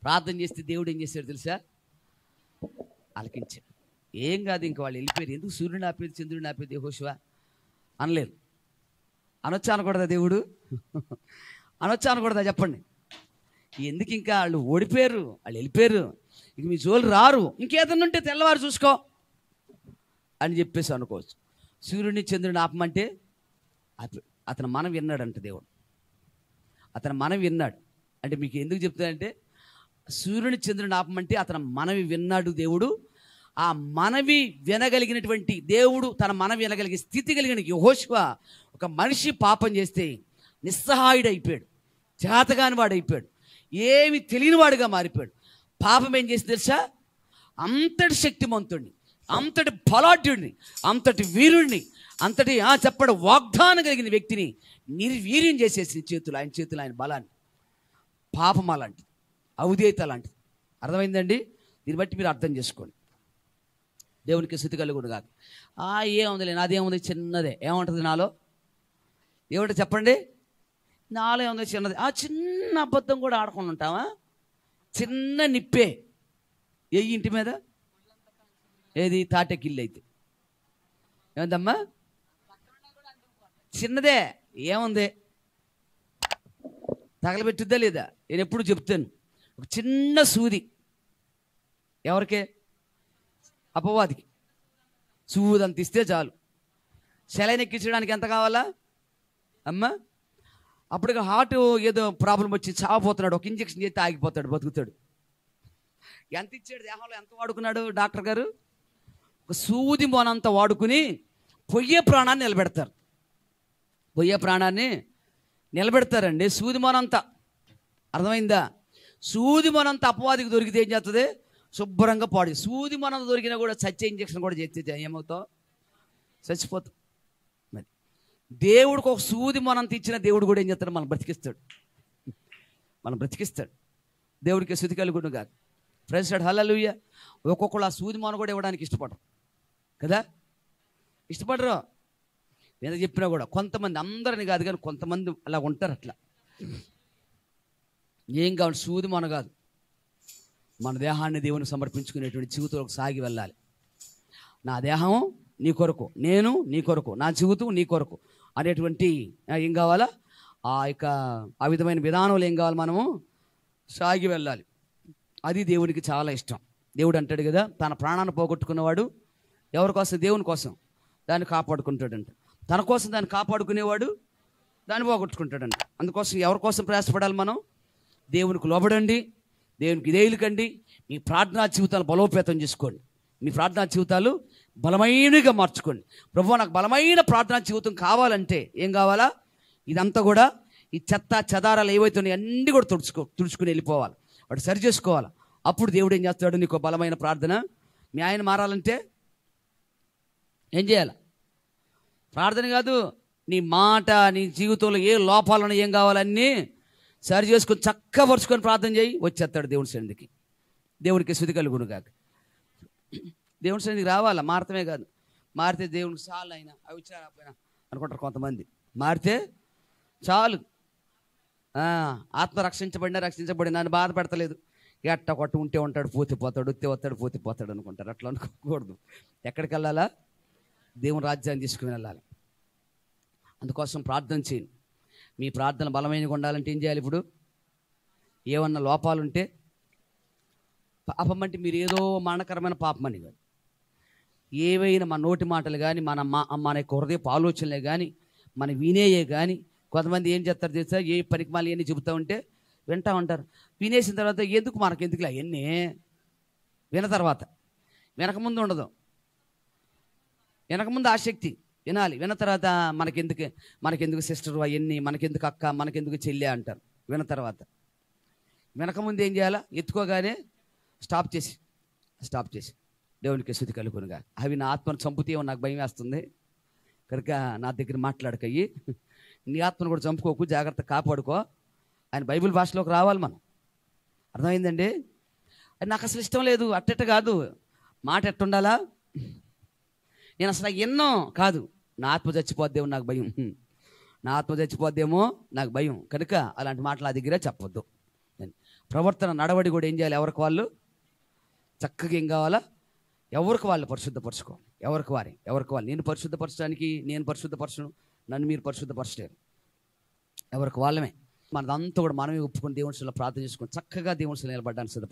ప్రార్థన చేస్తే దేవుడు ఏం చేశాడు తెలుసా? ఆలకించాడు. ఏం కాదు, ఇంక వాళ్ళు వెళ్ళిపోయారు. ఎందుకు సూర్యుని ఆపేది, చంద్రుడిని ఆపేది యెహోషువ అనలేదు. అనొచ్చా అనకూడదా దేవుడు? అనొచ్చా అనకూడదా చెప్పండి? ఎందుకు ఇంకా వాళ్ళు ఓడిపోయారు, వాళ్ళు వెళ్ళిపోయారు, ఇంక మీ జోలు రారు, ఇంకేదన్నా ఉంటే తెల్లవారు చూసుకో అని చెప్పేసి అనుకోవచ్చు. సూర్యుడిని చంద్రుడిని ఆపమంటే అతను మనం విన్నాడంట దేవుడు. అతను మనం విన్నాడు అంటే మీకు ఎందుకు చెప్తానంటే, సూర్యుని చంద్రుని ఆపమంటే అతను మనవి విన్నాడు దేవుడు. ఆ మనవి వినగలిగినటువంటి దేవుడు, తన మనవి వినగలిగే స్థితి కలిగిన యెహోషువ ఒక మనిషి పాపం చేస్తే నిస్సహాయుడు అయిపోయాడు, చేతగాని వాడు అయిపోయాడు, ఏమి తెలియనివాడుగా మారిపోయాడు. పాపం ఏం చేసి తెలుసా? అంతటి శక్తిమంతుడిని, అంతటి బలాఢ్యుడిని, అంతటి వీరుడిని, అంతటి చెప్పడం వాగ్దానం కలిగిన వ్యక్తిని నిర్వీర్యం చేసేసి ఆయన చేతులు ఆయన బలాన్ని. పాపం అలాంటిది, అవిధేయత అలాంటిది. అర్థమైందండి? దీన్ని బట్టి మీరు అర్థం చేసుకోండి. దేవునికి స్తుతి కలుగును గాక. ఏముందిలే, నాదేముంది, చిన్నదే. ఏముంటుంది నాలో? ఏమిటో చెప్పండి. నాలో ఏముంది, చిన్నదే. చిన్న అబద్ధం కూడా ఆడుకొని ఉంటావా? చిన్న నిప్పే ఇంటి మీద, ఏది తాటెకిల్లు అయితే ఏముందమ్మా? చిన్నదే. ఏముంది, తగలబెట్టుద్దా లేదా? నేను ఎప్పుడు చెప్తాను, ఒక చిన్న సూది ఎవరికే? అపవాదికి. సూది అంత ఇస్తే చాలు. సెలైన్ ఎక్కించడానికి ఎంత కావాలా అమ్మా? అప్పటికి హార్ట్ ఏదో ప్రాబ్లం వచ్చి చావపోతున్నాడు, ఒక ఇంజక్షన్ చేస్తే ఆగిపోతాడు, బతుకుతాడు. ఎంత ఇచ్చాడు దేహంలో, ఎంత వాడుకున్నాడు డాక్టర్ గారు? ఒక సూది మోనంత వాడుకుని పొయ్యే ప్రాణాన్ని నిలబెడతారు. పొయ్యే ప్రాణాన్ని నిలబెడతారండి సూది మోనంత. అర్థమైందా? సూది మోనంత అపవాదికి దొరికితే ఏం చేస్తుంది? శుభ్రంగా పాడు. సూది మోనంత దొరికినా కూడా చచ్చే ఇంజక్షన్ కూడా చేస్తే ఏమవుతావు? చచ్చిపోతావు. మరి దేవుడికి ఒక సూది మోనంత ఇచ్చిన దేవుడు కూడా ఏం చేస్తాడు? మనం బ్రతికిస్తాడు, మనం బ్రతికిస్తాడు. దేవుడికి స్తుతి కలుగును గాక. ప్రైజ్ లార్డ్, హల్లెలూయా. ఒక్కొక్కరు ఆ సూది మోన కూడా ఇవ్వడానికి ఇష్టపడరు కదా, ఇష్టపడరు. నేను చెప్పినా కూడా కొంతమంది, అందరిని కాదు కానీ కొంతమంది అలా ఉంటారు. అట్లా ఏం కావాలి, సూది మన కాదు, మన దేహాన్ని దేవుని సమర్పించుకునేటువంటి జీవితంలోకి సాగి వెళ్ళాలి. నా దేహం నీ కొరకు, నేను నీ కొరకు, నా జీవితం నీ కొరకు అనేటువంటి ఏం కావాలా? ఆ విధమైన విధానంలో ఏం కావాలి? మనము సాగి వెళ్ళాలి. అది దేవునికి చాలా ఇష్టం. దేవుడు అంటాడు కదా, తన ప్రాణాన్ని పోగొట్టుకున్నవాడు ఎవరి కోసం? దేవుని కోసం దాన్ని కాపాడుకుంటాడంట. తన కోసం దాన్ని కాపాడుకునేవాడు దాన్ని పోగొట్టుకుంటాడంట. అందుకోసం ఎవరి కోసం ప్రయాసపడాలి? మనం దేవునికి లోబడండి, దేవునికి విధేయులకండి. మీ ప్రార్థనా జీవితాలు బలోపేతం చేసుకోండి, మీ ప్రార్థనా జీవితాలు బలమైనగా మార్చుకోండి. ప్రభువా, నాకు బలమైన ప్రార్థనా జీవితం కావాలంటే ఏం కావాలా? ఇదంతా కూడా, ఈ చెత్త చెదారాలు ఏవైతే ఉన్నాయో అన్నీ కూడా తుడుచుకుని వెళ్ళిపోవాలి, వాడు సరి చేసుకోవాలి. అప్పుడు దేవుడు ఏం చేస్తాడు? నీకు బలమైన ప్రార్థన. మీ ఆయన మారాలంటే ఏం చేయాలి? ప్రార్థన కాదు, నీ మాట, నీ జీవితంలో ఏ లోపాలను ఏం కావాలన్నీ సరి చేసుకొని చక్కపరుచుకొని ప్రార్థన చేయి, వచ్చేస్తాడు దేవుని సన్నిధికి. దేవునికి స్తుతి కలుగును గాక. దేవుని సన్నిధికి రావాలా, మారతమే కాదు. మారితే దేవునికి చాలు అయినా అవి ఇచ్చారైనా అనుకుంటారు కొంతమంది. మారితే చాలు, ఆత్మ రక్షించబడిన నన్ను బాధపెడతలేదు, ఎట్ట కొట్టు ఉంటే ఉంటాడు, పోతే పోతాడు, ఉత్తే వస్తాడు, పోతే పోతాడు అనుకుంటారు. అట్లా అనుకోకూడదు. ఎక్కడికి వెళ్ళాలా? దేవుని రాజ్యాన్ని తీసుకుని వెళ్ళాలి. అందుకోసం ప్రార్థన చేయండి. మీ ప్రార్థన బలమైనగా ఉండాలంటే ఏం చేయాలి? ఇప్పుడు ఏమన్నా లోపాలుంటే, పాపం అంటే మీరు ఏదో మరణకరమైన పాపం అని కాదు, ఏవైనా మన నోటి మాటలు కానీ, మన యొక్క హృదయపు ఆలోచనలే కానీ, మన వినేయే కానీ. కొంతమంది ఏం చేస్తారు తెలుసా? ఏ పనికి మళ్ళీ ఎన్ని చెబుతూ ఉంటే వింటూ ఉంటారు. వినేసిన తర్వాత ఎందుకు మనకెందుకులే అవన్నీ, విన తర్వాత, వెనకముందు ఉండదు. వెనకముందు ఆసక్తి, వినాలి. విన్న తర్వాత మనకెందుకు సిస్టర్ అవన్నీ, మనకెందుకు అక్క, మనకెందుకు చెల్లె అంటారు. విన్న తర్వాత, వెనకముందు ఏం చేయాలా? ఎత్తుకోగానే స్టాప్ చేసి దేవునికి స్తుతి కలుగునుగా. అవి నా ఆత్మను చంపుతేమో నాకు భయం వేస్తుంది కనుక నా దగ్గర మాట్లాడకయ్యి. నీ ఆత్మను కూడా చంపుకోకు, జాగ్రత్త కాపాడుకో. ఆయన బైబిల్ భాషలోకి రావాలి మనం. అర్థమైందండి? నాకు అసలు ఇష్టం లేదు, అట్టెట్ట కాదు, మాట ఎట్టుండాలా? నేను అసలు ఎన్నో కాదు, నా ఆత్మ చచ్చిపోద్దేమో నాకు భయం, నా ఆత్మ చచ్చిపోద్దేమో నాకు భయం కనుక అలాంటి మాటలు నా దగ్గర చెప్పొద్దు. ప్రవర్తన నడవడి కూడా ఏం చేయాలి? ఎవరికి వాళ్ళు చక్కగా ఏం కావాలా? ఎవరికి వాళ్ళు పరిశుద్ధపరచుకోవాలి. ఎవరికి వాళ్ళు. నేను పరిశుద్ధపరచడానికి నేను పరిశుద్ధపరచను, నన్ను మీరు పరిశుద్ధపరచలేరు. ఎవరికి వాళ్ళమే. మనదంతా కూడా మనమే ఒప్పుకొని దేవుని సన్నిధిలో ప్రార్థన చేసుకొని చక్కగా దేవుని సన్నిధిలో నిలబడడానికి సిద్ధపడతాం.